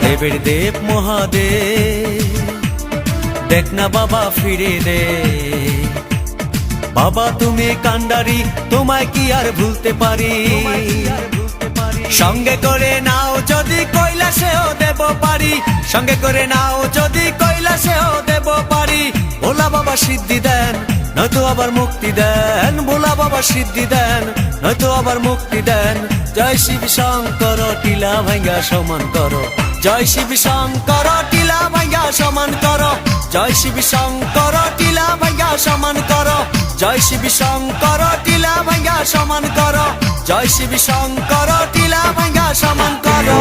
দেবের দেব মহাদেব, দেখ না বাবা ফিরে দে। বাবা তুমি কান্ডারি, তোমায় কি আর ভুলতে পারি। সঙ্গে করে নাও যদি কৈলাসেও দেব পারি, সঙ্গে করে নাও যদি কৈলাসেও দেব পারি। ভোলা বাবা সিদ্ধি দেন, নয়তো আবার মুক্তি দেন। ভোলা বাবা সিদ্ধি দেন, নয়তো আবার মুক্তি দেন। জয় শিব শঙ্কর, টিলা ভাঙ্গা সমান করো। জয় শিব শঙ্কর, টিলা ভাঙ্গা সমান করো। জয় শিব শঙ্কর, টিলা ভাঙ্গা সমান করো। জয় শিব শঙ্কর, টিলা ভাঙ্গা সমান করো। জয় শিব শঙ্কর, টিলা ভাঙ্গা সমান করো।